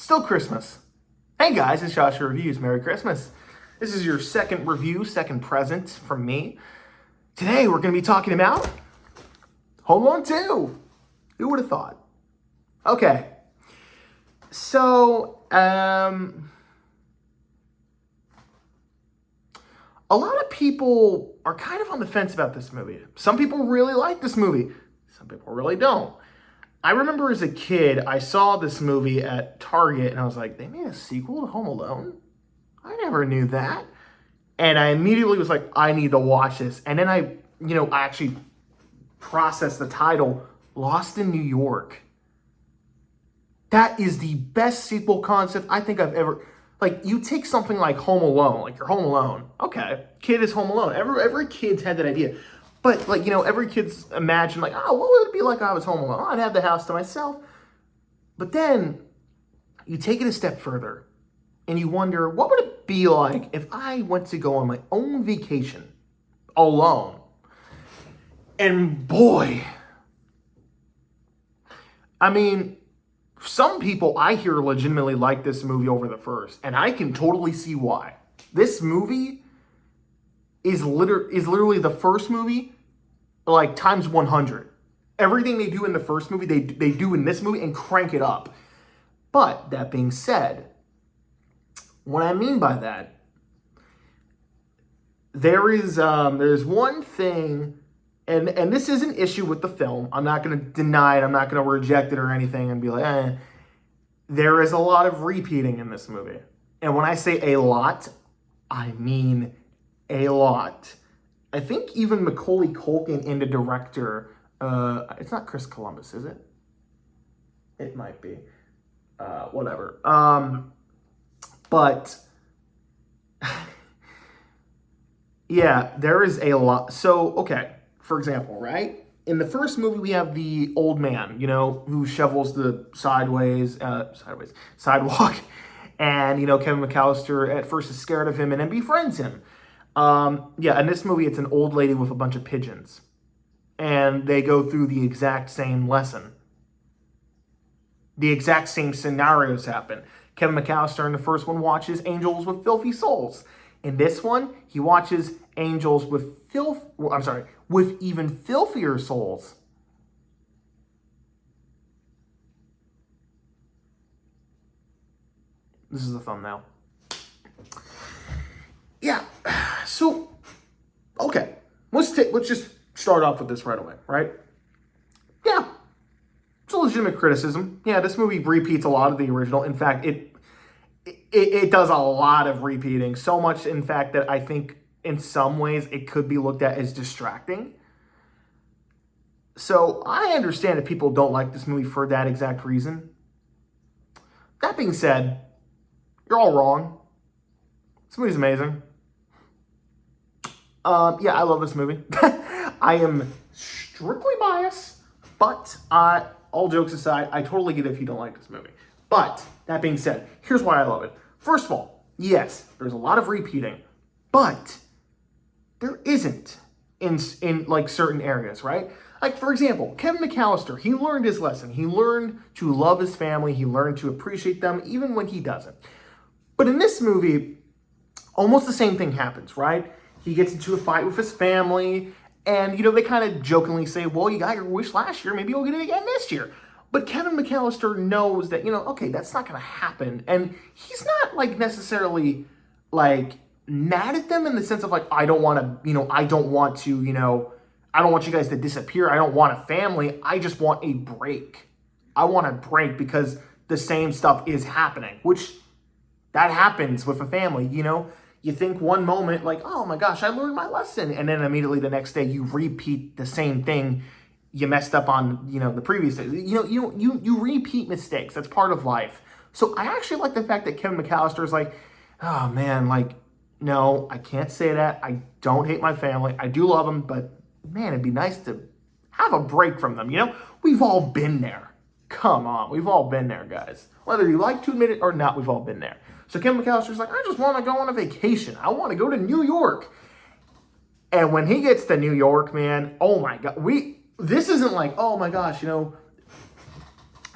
Still Christmas. Hey guys, it's Joshua Reviews. Merry Christmas. This is your second review, second present from me. Today we're going to be talking about Home Alone 2. Who would have thought? Okay. So, a lot of people are kind of on the fence about this movie. Some people really like this movie. Some people really don't. I remember as a kid, I saw this movie at Target and I was like, they made a sequel to Home Alone? I never knew that. And I immediately was like, I need to watch this. And then I actually processed the title, Lost in New York. That is the best sequel concept I think I've ever... Like, you take something like Home Alone, like you're home alone. Okay, kid is home alone. Every kid's had that idea. But, every kid's imagined, like, oh, what would it be like if I was home alone? I'd have the house to myself. But then you take it a step further and you wonder, what would it be like if I went to go on my own vacation alone? And boy, I mean, some people I hear legitimately like this movie over the first, and I can totally see why. This movie is literally the first movie, like, times 100. Everything they do in the first movie, they do in this movie and crank it up. But that being said, what I mean by that, there's one thing, and this is an issue with the film. I'm not going to deny it. I'm not going to reject it or anything and be like, eh. There is a lot of repeating in this movie. And when I say a lot, I mean a lot. I think even Macaulay Culkin and the director, it's not Chris Columbus, is it? It might be. Whatever. But yeah, there is a lot. So, okay, for example, right? In the first movie, we have the old man, who shovels the sidewalk. And, Kevin McAllister at first is scared of him and then befriends him. In this movie, it's an old lady with a bunch of pigeons. And they go through the exact same lesson. The exact same scenarios happen. Kevin McAllister in the first one watches angels with filthy souls. In this one, he watches angels with with even filthier souls. This is the thumbnail. Yeah. So, okay. Let's just start off with this right away, right? Yeah. It's a legitimate criticism. Yeah, this movie repeats a lot of the original. In fact, it does a lot of repeating. So much, in fact, that I think in some ways it could be looked at as distracting. So I understand that people don't like this movie for that exact reason. That being said, you're all wrong. This movie's amazing. Yeah, I love this movie. I am strictly biased, but all jokes aside, I totally get it if you don't like this movie. But that being said, here's why I love it. First of all, yes, there's a lot of repeating, but there isn't in like certain areas, right? Like, for example, Kevin McAllister, he learned his lesson. He learned to love his family. He learned to appreciate them even when he doesn't. But in this movie, almost the same thing happens, right? He gets into a fight with his family, and, they kind of jokingly say, well, you got your wish last year, maybe you'll get it again this year. But Kevin McAllister knows that, okay, that's not going to happen. And he's not, necessarily, mad at them in the sense of, I don't want you guys to disappear. I don't want a family. I just want a break. I want a break because the same stuff is happening, which that happens with a family, You think one moment, oh my gosh, I learned my lesson. And then immediately the next day you repeat the same thing you messed up on, the previous day. You repeat mistakes. That's part of life. So I actually like the fact that Kevin McAllister is like, oh man, no, I can't say that. I don't hate my family. I do love them, but man, it'd be nice to have a break from them. We've all been there. Come on, we've all been there, guys. Whether you like to admit it or not, we've all been there. So Kevin McAllister's like, I just want to go on a vacation. I want to go to New York. And when he gets to New York, man, oh my God, this isn't like, oh my gosh,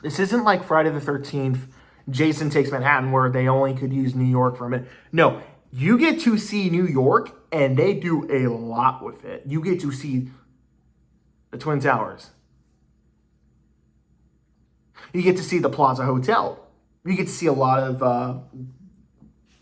this isn't like Friday the 13th Jason Takes Manhattan where they only could use New York for a minute. No, you get to see New York and they do a lot with it. You get to see the Twin Towers. You get to see the Plaza Hotel. You get to see a lot of,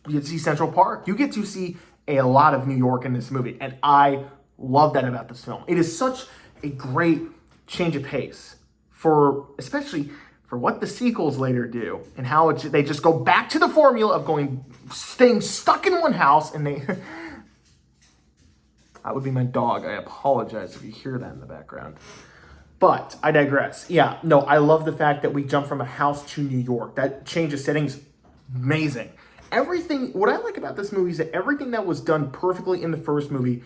you get to see Central Park. You get to see a lot of New York in this movie. And I love that about this film. It is such a great change of pace for, especially for what the sequels later do and how they just go back to the formula of staying stuck in one house and they, that would be my dog. I apologize if you hear that in the background. But I digress. Yeah, no, I love the fact that we jump from a house to New York. That change of settings, amazing. Everything, what I like about this movie is that everything that was done perfectly in the first movie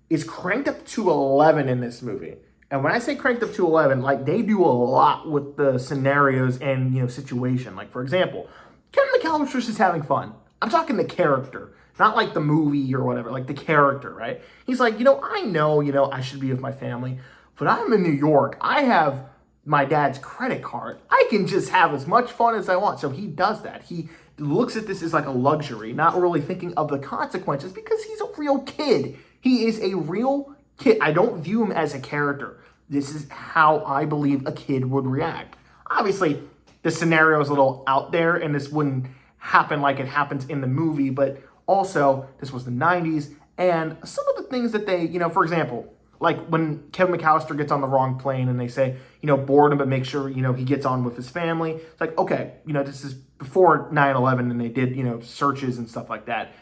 is cranked up to 11 in this movie. And when I say cranked up to 11, like they do a lot with the scenarios and, situation. Like, for example, Kevin McAllister's just having fun. I'm talking the character, not like the movie or whatever, like the character, right? He's like, I know, I should be with my family, but I'm in New York. I have my dad's credit card. I can just have as much fun as I want. So he does that. He looks at this as like a luxury, not really thinking of the consequences because he's a real kid. He is a real kid. I don't view him as a character. This is how I believe a kid would react. Obviously, the scenario is a little out there and this wouldn't happen like it happens in the movie, but also this was the 90s and some of the things that they, for example, like when Kevin McAllister gets on the wrong plane and they say, board him, but make sure, he gets on with his family. It's like, okay, this is before 9/11 and they did, searches and stuff like that.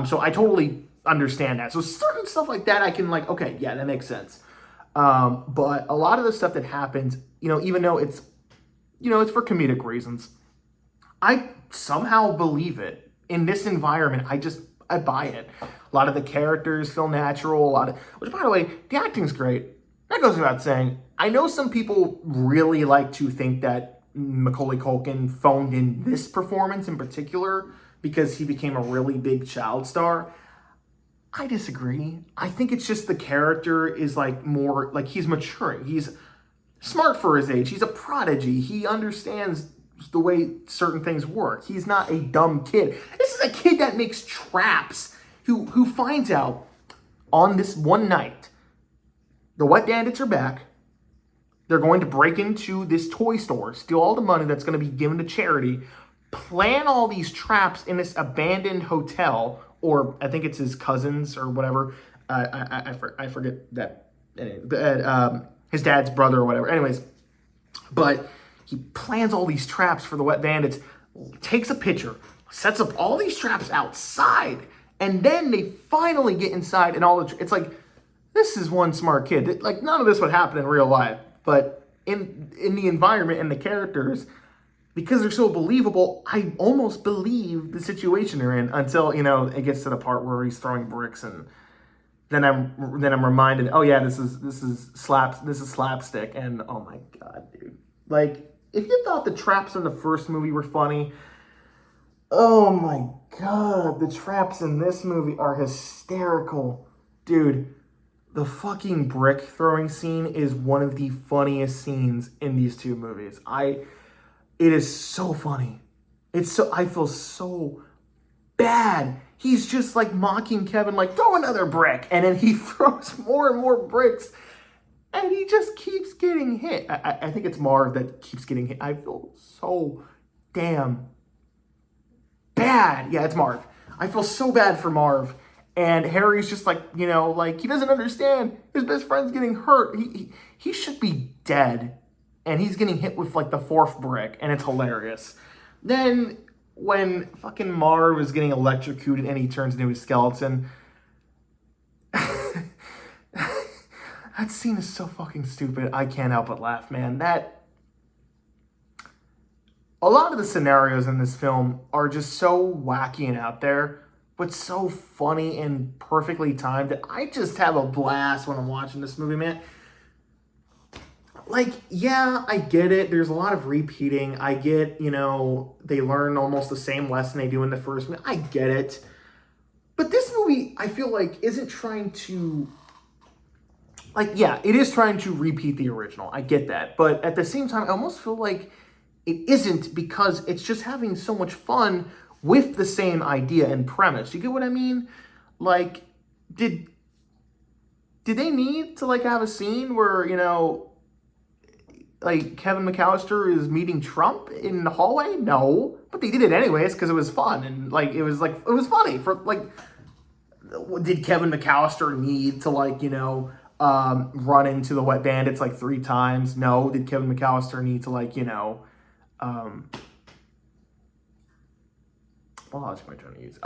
So I totally understand that. So certain stuff like that, I can okay, yeah, that makes sense. But a lot of the stuff that happens, even though it's, it's for comedic reasons, I somehow believe it. In this environment, I buy it. A lot of the characters feel natural, which by the way, the acting's great. That goes without saying. I know some people really like to think that Macaulay Culkin phoned in this performance in particular because he became a really big child star. I disagree. I think it's just the character is more he's maturing. He's smart for his age. He's a prodigy. He understands the way certain things work. He's not a dumb kid. This is a kid that makes traps who finds out on this one night the Wet Bandits are back. They're going to break into this toy store, steal all the money that's going to be given to charity, plan all these traps in this abandoned hotel, or I think it's his cousins or whatever. I forget that. His dad's brother or whatever. Anyways, but he plans all these traps for the Wet Bandits, takes a picture, sets up all these traps outside, and then they finally get inside and it's like, this is one smart kid. None of this would happen in real life, but in the environment and the characters, because they're so believable, I almost believe the situation they're in until, it gets to the part where he's throwing bricks and then I'm reminded, oh yeah, this is slapstick, and oh my god, dude. If you thought the traps in the first movie were funny, oh my god, the traps in this movie are hysterical. Dude, the fucking brick throwing scene is one of the funniest scenes in these two movies. It is so funny. I feel so bad. He's just mocking Kevin, throw another brick. And then he throws more and more bricks. And he just keeps getting hit. I think it's Marv that keeps getting hit. I feel so damn bad. Yeah, it's Marv. I feel so bad for Marv. And Harry's just he doesn't understand. His best friend's getting hurt. He should be dead. And he's getting hit with the fourth brick. And it's hilarious. Then when fucking Marv is getting electrocuted and he turns into a skeleton. That scene is so fucking stupid. I can't help but laugh, man. A lot of the scenarios in this film are just so wacky and out there, but so funny and perfectly timed that I just have a blast when I'm watching this movie, man. Yeah, I get it. There's a lot of repeating. I get, they learn almost the same lesson they do in the first movie. I get it. But this movie, I feel isn't trying to... yeah, it is trying to repeat the original. I get that. But at the same time, I almost feel it isn't because it's just having so much fun with the same idea and premise. You get what I mean? Like, did they need to like have a scene where, like Kevin McAllister is meeting Trump in the hallway? No, but they did it anyways because it was fun and like it was funny for like. Did Kevin McAllister need to like run into the Wet Bandits like 3 times? No. Did Kevin McAllister need to like what else am I trying to use?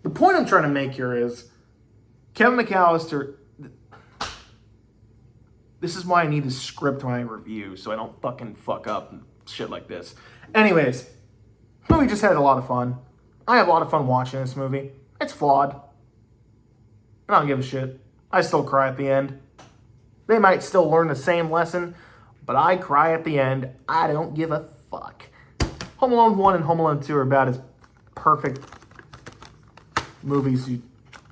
The point I'm trying to make here is Kevin McAllister. This is why I need to script my review so I don't fucking fuck up and shit like this. Anyways, movie just had a lot of fun. I have a lot of fun watching this movie. It's flawed. I don't give a shit. I still cry at the end. They might still learn the same lesson, but I cry at the end. I don't give a fuck. Home Alone 1 and Home Alone 2 are about as perfect movies you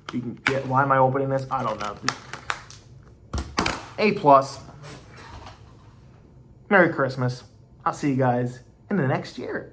can get. Why am I opening this? I don't know. A+. Merry Christmas. I'll see you guys in the next year.